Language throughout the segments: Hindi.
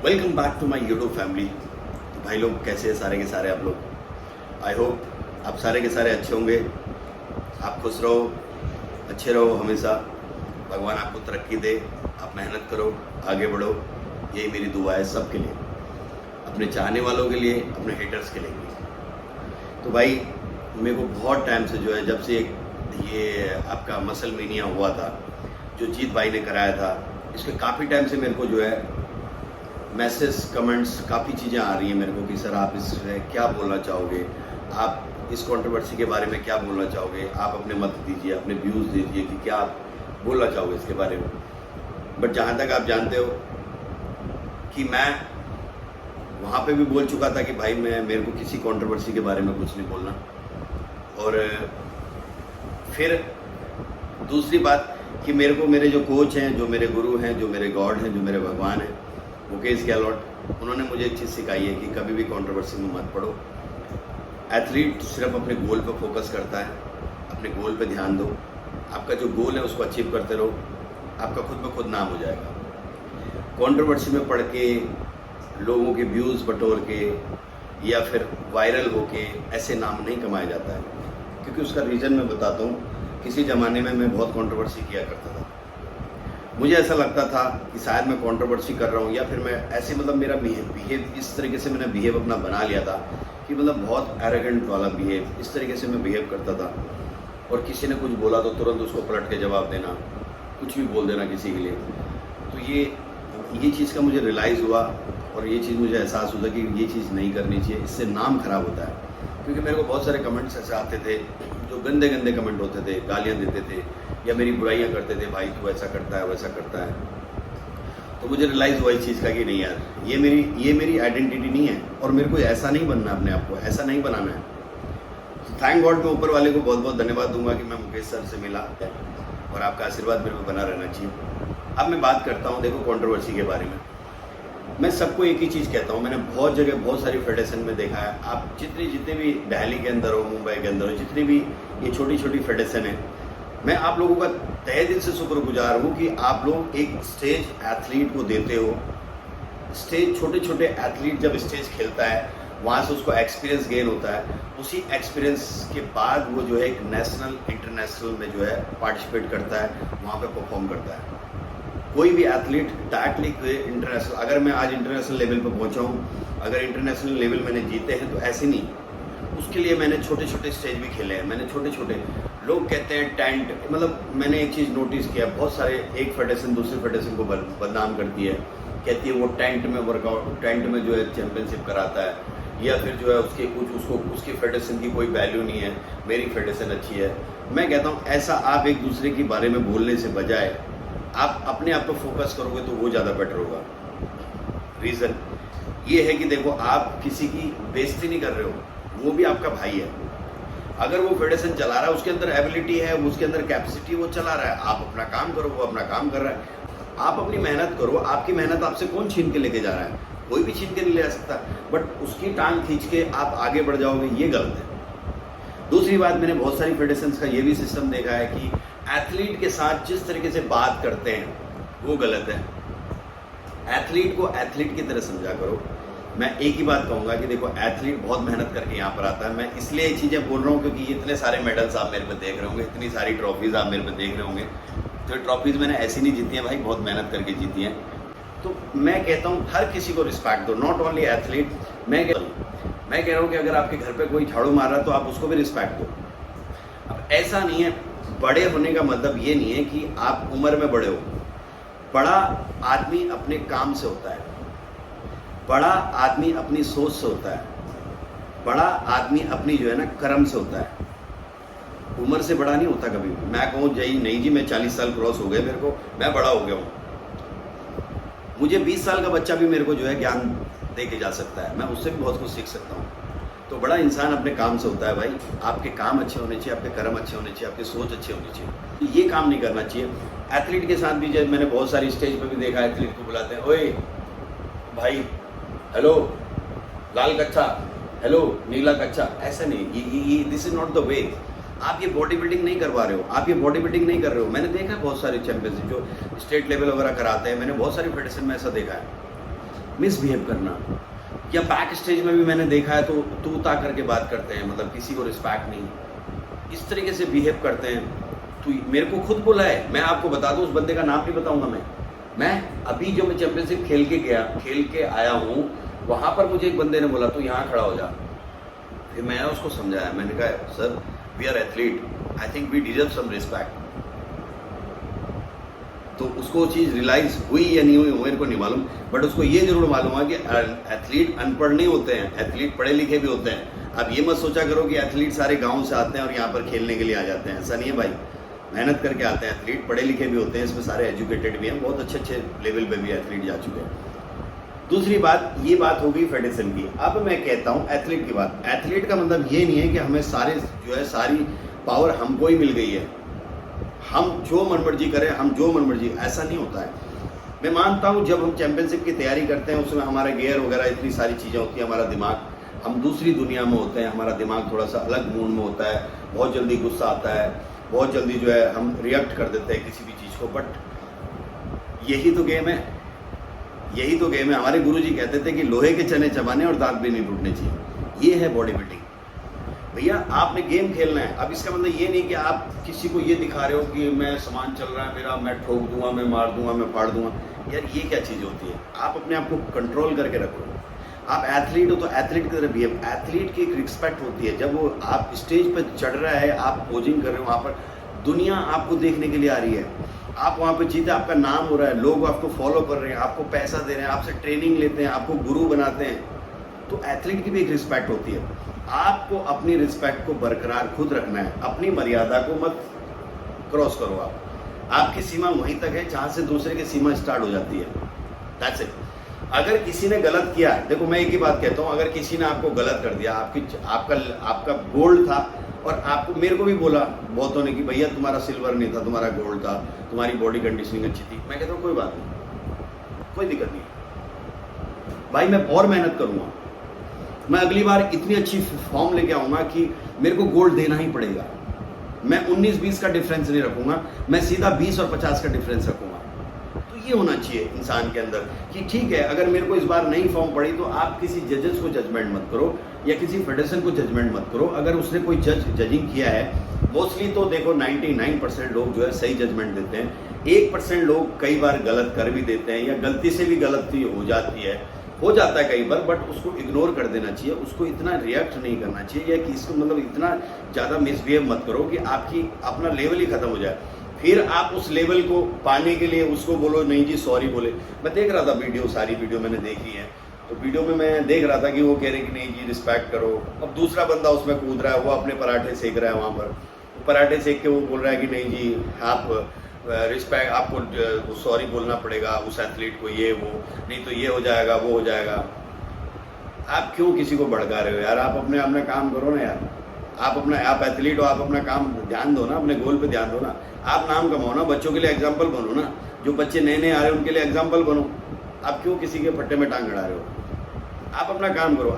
Welcome back to my YouTube family. तो भाई लोग कैसे हैं सारे के सारे आप लोग। आई होप आप सारे के सारे अच्छे होंगे। आप खुश रहो, अच्छे रहो हमेशा। भगवान आपको तरक्की दे, आप मेहनत करो, आगे बढ़ो। यही मेरी दुआ है सबके लिए, अपने चाहने वालों के लिए, अपने हेटर्स के लिए भी। तो भाई मेरे को बहुत टाइम से जो है, जब से ये आपका मसल मीनिया हुआ था जो जीत भाई ने कराया था, इसके काफ़ी टाइम से मेरे को जो है मैसेज कमेंट्स काफ़ी चीज़ें आ रही हैं मेरे को कि सर आप इस क्या बोलना चाहोगे, आप इस कंट्रोवर्सी के बारे में क्या बोलना चाहोगे, आप अपने मत दीजिए, अपने व्यूज़ दीजिए कि क्या आप बोलना चाहोगे इसके बारे में। बट जहाँ तक आप जानते हो कि मैं वहाँ पे भी बोल चुका था कि भाई मेरे को किसी कंट्रोवर्सी के बारे में कुछ नहीं बोलना। और फिर दूसरी बात कि मेरे को मेरे जो कोच हैं, जो मेरे गुरु हैं, जो मेरे गॉड हैं, जो मेरे भगवान हैं, मुकेश गहलोत, उन्होंने मुझे एक चीज़ सिखाई है कि कभी भी कंट्रोवर्सी में मत पड़ो। एथलीट सिर्फ अपने गोल पर फोकस करता है, अपने गोल पे ध्यान दो। आपका जो गोल है उसको अचीव करते रहो, आपका खुद ब खुद नाम हो जाएगा। कंट्रोवर्सी में पढ़ के, लोगों के व्यूज़ बटोर के या फिर वायरल होके ऐसे नाम नहीं कमाया जाता है। क्योंकि उसका रीज़न मैं बताता हूँ। किसी ज़माने में मैं बहुत कंट्रोवर्सी किया करता था। मुझे ऐसा लगता था कि शायद मैं कंट्रोवर्सी कर रहा हूँ, या फिर मैं ऐसे मेरा बिहेव इस तरीके से मैंने बिहेव अपना बना लिया था कि बहुत एरोगेंट वाला बिहेव, इस तरीके से मैं बिहेव करता था। और किसी ने कुछ बोला तो तुरंत उसको पलट के जवाब देना, कुछ भी बोल देना किसी के लिए। तो ये चीज़ का मुझे रियलाइज़ हुआ और ये चीज़ मुझे एहसास हुआ कि ये चीज़ नहीं करनी चाहिए, इससे नाम खराब होता है। क्योंकि मेरे को बहुत सारे कमेंट्स ऐसे आते थे जो गंदे गंदे कमेंट होते थे, गालियाँ देते थे या मेरी बुराइयाँ करते थे, भाई तू ऐसा करता है वैसा करता है। तो मुझे रियलाइज़ हुआ इस चीज़ का कि नहीं यार, ये मेरी आइडेंटिटी नहीं है और मेरे को ऐसा नहीं बनना, अपने आप को ऐसा नहीं बनाना है। तो थैंक गॉड मैं ऊपर वाले को बहुत बहुत धन्यवाद दूंगा कि मैं मुकेश सर से मिला और आपका आशीर्वाद मेरे को बना रहना चाहिए। अब मैं बात करता हूँ देखो कंट्रोवर्सी के बारे में। मैं सबको एक ही चीज़ कहता हूँ, मैंने बहुत जगह बहुत सारी फेडरेशन में देखा है। आप जितने भी दिल्ली के अंदर हो, मुंबई के अंदर हो, जितनी भी ये छोटी छोटी फेडरेशन है, मैं आप लोगों का तहे दिल से शुक्रगुजार हूँ कि आप लोग एक स्टेज एथलीट को देते हो। स्टेज छोटे छोटे एथलीट जब स्टेज खेलता है, वहाँ से उसको एक्सपीरियंस गेन होता है। उसी एक्सपीरियंस के बाद वो जो है एक नेशनल इंटरनेशनल में जो है पार्टिसिपेट करता है, वहाँ पे परफॉर्म करता है। कोई भी एथलीट डायरेक्टली इंटरनेशनल, अगर मैं आज इंटरनेशनल लेवल पर पहुँचा हूँ, अगर इंटरनेशनल लेवल मैंने जीते हैं तो ऐसे नहीं, उसके लिए मैंने छोटे छोटे स्टेज भी खेले हैं। मैंने छोटे छोटे, लोग कहते हैं टेंट, मैंने एक चीज़ नोटिस किया, बहुत सारे एक फेडरेशन दूसरी फेडरेशन को बदनाम करती है, कहती है वो टेंट में वर्कआउट, टेंट में जो है चैंपियनशिप कराता है, या फिर जो है उसकी फेडरेशन की कोई वैल्यू नहीं है, मेरी फेडरेशन अच्छी है। मैं कहता हूँ ऐसा आप एक दूसरे के बारे में बोलने से बजाय आप अपने आप पर फोकस करोगे तो वो ज़्यादा बेटर होगा। रीज़न ये है कि देखो, आप किसी की बेइज्जती नहीं कर रहे हो, वो भी आपका भाई है। अगर वो फेडरेशन चला रहा है, उसके अंदर एबिलिटी है, उसके अंदर कैपेसिटी, वो चला रहा है, आप अपना काम करो, वो अपना काम कर रहा है। आप अपनी मेहनत करो, आपकी मेहनत आपसे कौन छीन के लेके जा रहा है? कोई भी छीन के नहीं ले जा सकता। बट उसकी टांग खींच के आप आगे बढ़ जाओगे, ये गलत है। दूसरी बात, मैंने बहुत सारी फेडरेशन का ये भी सिस्टम देखा है कि एथलीट के साथ जिस तरीके से बात करते हैं वो गलत है। एथलीट को एथलीट की तरह समझा करो। मैं एक ही बात कहूँगा कि देखो, एथलीट बहुत मेहनत करके यहाँ पर आता है। मैं इसलिए ये चीज़ें बोल रहा हूँ क्योंकि इतने सारे मेडल्स आप मेरे पे देख रहे होंगे, इतनी सारी ट्रॉफीज़ आप मेरे पे देख रहे होंगे। तो ट्रॉफीज़ मैंने ऐसी नहीं जीती हैं भाई, बहुत मेहनत करके जीती हैं। तो मैं कहता हूँ हर किसी को रिस्पेक्ट दो, नॉट ओनली एथलीट। मैं कह रहा हूँ कि अगर आपके घर पे कोई झाड़ू मार रहा है तो आप उसको भी रिस्पेक्ट दो। अब ऐसा नहीं है, बड़े होने का मतलब ये नहीं है कि आप उम्र में बड़े हो। बड़ा आदमी अपने काम से होता है, बड़ा आदमी अपनी सोच से होता है, बड़ा आदमी अपनी जो है ना कर्म से होता है। उम्र से बड़ा नहीं होता कभी भी। मैं कहूँ नहीं जी मैं 40 साल क्रॉस हो गए, मेरे को, मैं बड़ा हो गया हूँ, मुझे 20 साल का बच्चा भी मेरे को जो है ज्ञान दे के जा सकता है, मैं उससे भी बहुत कुछ सीख सकता हूँ। तो बड़ा इंसान अपने काम से होता है भाई। आपके काम अच्छे होने चाहिए, आपके कर्म अच्छे होने चाहिए, आपकी सोच अच्छी होनी चाहिए। ये काम नहीं करना चाहिए। एथलीट के साथ भी जब मैंने बहुत सारी स्टेज पर भी देखा, एथलीट को बुलाते हैं, ओए भाई, हेलो लाल कच्चा, हेलो नीला कच्चा, ऐसा नहीं। This is not the way. आप ये बॉडी बिल्डिंग नहीं करवा रहे हो, आप ये बॉडी बिल्डिंग नहीं कर रहे हो। मैंने देखा है बहुत सारे चैंपियनशिप जो स्टेट लेवल वगैरह कराते हैं, मैंने बहुत सारी फेडरेशन में ऐसा देखा है। मिसबिहेव करना, या बैक स्टेज में भी मैंने देखा है तो तू ता करके बात करते हैं, मतलब किसी को रिस्पेक्ट नहीं, इस तरीके से बिहेव करते हैं। तो मेरे को खुद बोला है, मैं आपको बता दूं, उस बंदे का नाम नहीं बताऊंगा मैं अभी जो मैं चैंपियनशिप खेल के आया हूँ, वहाँ पर मुझे एक बंदे ने बोला तो यहाँ खड़ा हो जा। फिर मैंने उसको समझाया, मैंने कहा sir we are athlete, I think we deserve some respect. तो उसको वो चीज़ रियलाइज हुई या नहीं हुई मेरे को नहीं मालूम, बट उसको ये जरूर मालूम है कि एथलीट अनपढ़ नहीं होते हैं, एथलीट पढ़े लिखे भी होते हैं। अब ये मत सोचा करो कि एथलीट सारे गांव से आते हैं और यहाँ पर खेलने के लिए आ जाते हैं, ऐसा नहीं है भाई, मेहनत करके आते हैं। एथलीट पढ़े लिखे भी होते हैं, इसमें सारे एजुकेटेड भी हैं, बहुत अच्छे लेवल पे भी एथलीट जा चुके हैं। दूसरी बात, ये बात हो गई फेडरेशन की। अब मैं कहता हूँ एथलीट की बात। एथलीट का मतलब ये नहीं है कि हमें सारी पावर हमको ही मिल गई है, हम जो मनमर्जी करें, हम जो मनमर्जी, ऐसा नहीं होता है। मैं मानता हूँ जब हम चैंपियनशिप की तैयारी करते हैं उसमें हमारा गियर वगैरह इतनी सारी चीज़ें होती हैं, हमारा दिमाग, हम दूसरी दुनिया में होते हैं, हमारा दिमाग थोड़ा सा अलग मूड में होता है, बहुत जल्दी गुस्सा आता है, बहुत जल्दी जो है हम रिएक्ट कर देते हैं किसी भी चीज़ को। बट यही तो गेम है, यही तो गेम है। हमारे गुरुजी कहते थे कि लोहे के चने चबाने और दांत भी नहीं टूटने चाहिए, ये है बॉडी बिल्डिंग। भैया आपने गेम खेलना है। अब इसका मतलब ये नहीं कि आप किसी को ये दिखा रहे हो कि मैं सामान चल रहा है मेरा, मैं ठोक दूंगा, मैं मार दूंगा, मैं फाड़ दूंगा। यार ये क्या चीज़ होती है? आप अपने आप को कंट्रोल करके रखो। आप एथलीट हो तो एथलीट की तरह बिहेव। एथलीट की एक रिस्पेक्ट होती है, जब वो आप स्टेज पर चढ़ रहा है, आप पोजिंग कर रहे हो, वहाँ पर दुनिया आपको देखने के लिए आ रही है, आप वहाँ पे जीते, आपका नाम हो रहा है, लोग आपको फॉलो कर रहे हैं, आपको पैसा दे रहे हैं, आपसे ट्रेनिंग लेते हैं, आपको गुरु बनाते हैं, तो एथलीट की भी एक रिस्पेक्ट होती है। आपको अपनी रिस्पेक्ट को बरकरार खुद रखना है, अपनी मर्यादा को मत क्रॉस करो। आपकी सीमा वहीं तक है जहाँ से दूसरे की सीमा स्टार्ट हो जाती है। That's it. अगर किसी ने गलत किया, देखो मैं एक ही बात कहता हूँ, अगर किसी ने आपको गलत कर दिया, आपका गोल्ड था और आपको, मेरे को भी बोला बहुतों ने कि भैया तुम्हारा सिल्वर नहीं था, तुम्हारा गोल्ड था, तुम्हारी बॉडी कंडीशनिंग अच्छी थी, मैं कहता हूँ कोई बात नहीं, कोई दिक्कत नहीं भाई, मैं और मेहनत करूँगा, मैं अगली बार इतनी अच्छी फॉर्म लेके आऊँगा कि मेरे को गोल्ड देना ही पड़ेगा। मैं 19-20 का डिफरेंस नहीं रखूँगा, मैं सीधा 20 और 50 का डिफरेंस रखूँगा। तो ये होना चाहिए इंसान के अंदर कि ठीक है, अगर मेरे को इस बार नहीं फॉर्म पड़ी तो आप किसी जजेस को जजमेंट मत करो या किसी फेडरेशन को जजमेंट मत करो। अगर उसने कोई जजिंग किया है, मोस्टली तो देखो 99% लोग जो है सही जजमेंट देते हैं, 1% लोग कई बार गलत कर भी देते हैं या गलती से भी गलती हो जाता है कई बार, बट उसको इग्नोर कर देना चाहिए, उसको इतना रिएक्ट नहीं करना चाहिए या कि इसको मतलब इतना ज़्यादा मिसबिहेव मत करो कि अपना लेवल ही खत्म हो जाए। फिर आप उस लेवल को पाने के लिए उसको बोलो नहीं जी सॉरी बोले। मैं देख रहा था सारी वीडियो मैंने देखी है, तो वीडियो में मैं देख रहा था कि वो कह रहे कि नहीं जी रिस्पेक्ट करो। अब दूसरा बंदा उसमें कूद रहा है, वो अपने पराठे सेक रहा है, वहाँ पर पराठे सेक के वो बोल रहा है कि नहीं जी आप रिस्पेक्ट, आपको सॉरी बोलना पड़ेगा उस एथलीट को, ये वो नहीं तो ये हो जाएगा वो हो जाएगा। आप क्यों किसी को भड़का रहे हो यार? आप अपना काम करो ना यार, आप एथलीट हो, आप अपना काम ध्यान दो ना, अपने गोल पे ध्यान दो ना, आप नाम कमाओ ना, बच्चों के लिए एग्जाम्पल बनो ना, जो बच्चे नए आ रहे हैं उनके लिए एग्जाम्पल बनो। आप क्यों किसी के फट्टे में टांग अड़ा रहे हो? आप अपना काम करो,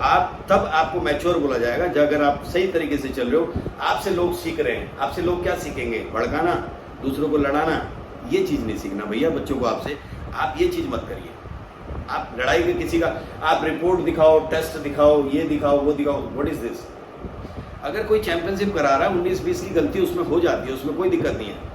तब आपको मैच्योर बोला जाएगा। जब अगर आप सही तरीके से चल रहे हो, आपसे लोग सीख रहे हैं, आपसे लोग क्या सीखेंगे? भड़काना, दूसरों को लड़ाना, ये चीज़ नहीं सीखना भैया बच्चों को आपसे। आप ये चीज़ मत करिए। आप लड़ाई में किसी का, आप रिपोर्ट दिखाओ, टेस्ट दिखाओ, ये दिखाओ, वो दिखाओ, व्हाट इज दिस? अगर कोई चैंपियनशिप करा रहा है, 19-20 की गलती उसमें हो जाती है, उसमें कोई दिक्कत नहीं है।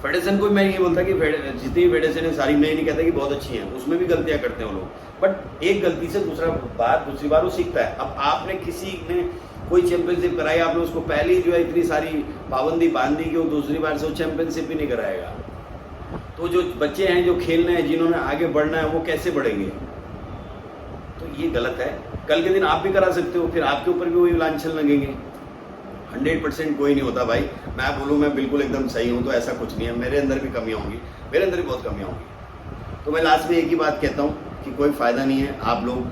फेडरेशन को मैं ये बोलता कि जितनी फेडरेशन है सारी, मैं नहीं कहता कि बहुत अच्छी हैं, उसमें भी गलतियां करते हैं वो लोग, बट एक गलती से दूसरी बार वो सीखता है। अब आपने किसी ने कोई चैंपियनशिप कराई, आपने उसको पहले जो है इतनी सारी पाबंदी बांध दी कि वो दूसरी बार से वो चैंपियनशिप भी नहीं कराएगा। तो जो बच्चे हैं जो खेलने हैं, जिन्होंने आगे बढ़ना है, वो कैसे बढ़ेंगे? तो ये गलत है। कल के दिन आप भी करा सकते हो, फिर आपके ऊपर भी वही लांछन लगेंगे। 100% कोई नहीं होता भाई। मैं बोलूँ मैं बिल्कुल एकदम सही हूँ तो ऐसा कुछ नहीं है, मेरे अंदर भी कमियाँ होंगी, मेरे अंदर भी बहुत कमियाँ होंगी। तो मैं लास्ट में एक ही बात कहता हूँ कि कोई फ़ायदा नहीं है आप लोग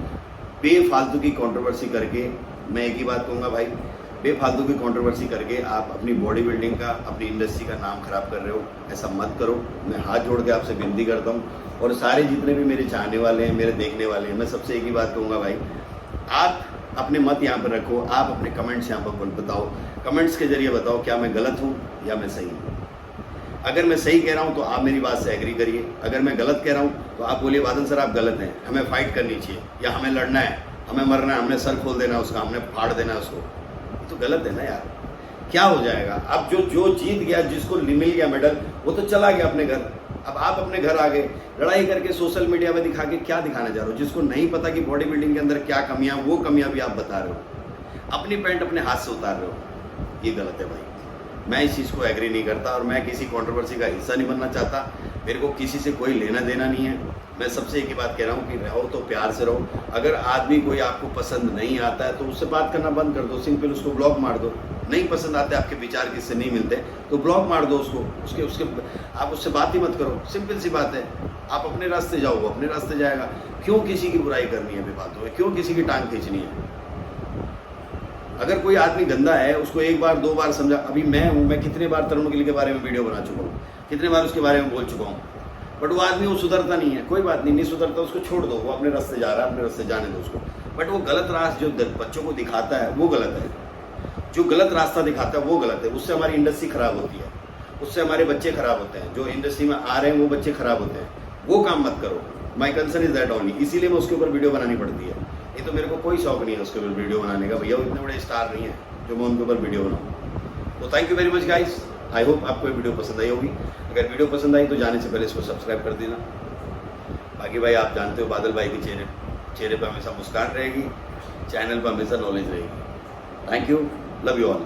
बेफालतू की कंट्रोवर्सी करके। मैं एक ही बात कहूँगा भाई, बेफालतू की कंट्रोवर्सी करके आप अपनी बॉडी बिल्डिंग का, अपनी इंडस्ट्री का नाम खराब कर रहे हो, ऐसा मत करो। मैं हाथ जोड़ के आपसे विनती करता हूँ, और सारे जितने भी मेरे चाहने वाले हैं, मेरे देखने वाले हैं, मैं सबसे एक ही बात कहूँगा भाई, आप अपने मत यहाँ पर रखो, आप अपने कमेंट्स यहाँ पर बताओ, कमेंट्स के जरिए बताओ क्या मैं गलत हूँ या मैं सही हूँ। अगर मैं सही कह रहा हूँ तो आप मेरी बात से एग्री करिए, अगर मैं गलत कह रहा हूँ तो आप बोलिए बादल सर आप गलत हैं, हमें फाइट करनी चाहिए या हमें लड़ना है, हमें मरना है, हमने सर खोल देना है उसका, हमने फाड़ देना है उसको। तो गलत है ना यार, क्या हो जाएगा? अब जो जीत गया, जिसको मिल गया मेडल, वो तो चला गया अपने घर। अब आप अपने घर आ गए, लड़ाई करके सोशल मीडिया में दिखा के क्या दिखाना चाह रहे हो? जिसको नहीं पता कि बॉडी बिल्डिंग के अंदर क्या कमियां, वो कमियां भी आप बता रहे हो, अपनी पैंट अपने हाथ से उतार रहे हो। ये गलत है भाई, मैं इस चीज़ को एग्री नहीं करता और मैं किसी कंट्रोवर्सी का हिस्सा नहीं बनना चाहता। मेरे को किसी से कोई लेना देना नहीं है। मैं सबसे एक ही बात कह रहा हूँ कि रहो तो प्यार से रहो। अगर आदमी कोई आपको पसंद नहीं आता है तो उससे बात करना बंद कर दो, सिंपल उसको ब्लॉक मार दो। नहीं पसंद आते, आपके विचार किससे नहीं मिलते तो ब्लॉक मार दो उसको, उसके आप उससे बात ही मत करो, सिंपल सी बात है। आप अपने रास्ते जाओ, वो अपने रास्ते जाएगा। क्यों किसी की बुराई करनी है बेफालतू में? क्यों किसी की टांग खींचनी है? अगर कोई आदमी गंदा है उसको एक बार दो बार समझा। अभी मैं हूँ, मैं कितने बार तरुण गिल के बारे में वीडियो बना चुका हूँ, कितने बार उसके बारे में बोल चुका हूँ, बट वो आदमी वो सुधरता नहीं है। कोई बात नहीं, नहीं सुधरता, उसको छोड़ दो, वो अपने रास्ते जा रहा है, अपने रास्ते जाने दो उसको। बट वो गलत रास्ता जो बच्चों को दिखाता है वो गलत है, जो गलत रास्ता दिखाता है वो गलत है। उससे हमारी इंडस्ट्री खराब होती है, उससे हमारे बच्चे खराब होते हैं, जो इंडस्ट्री में आ रहे हैं वो बच्चे खराब होते हैं। वो काम मत करो। My concern is that only, इसीलिए मैं उसके ऊपर वीडियो बनानी पड़ती है। ये तो मेरे को कोई शौक नहीं है उसके ऊपर वीडियो बनाने का, भैया वो इतने बड़े स्टार नहीं है जो मैं उनके ऊपर वीडियो बनाऊँ। तो thank you very much guys, I hope आपको ये वीडियो पसंद आई होगी। अगर वीडियो पसंद आई तो जाने से पहले इसको सब्सक्राइब कर देना। बाकी भाई आप जानते हो बादल भाई के चेहरे पर हमेशा मुस्कान रहेगी, चैनल पर हमेशा नॉलेज रहेगी। Thank you, love you all.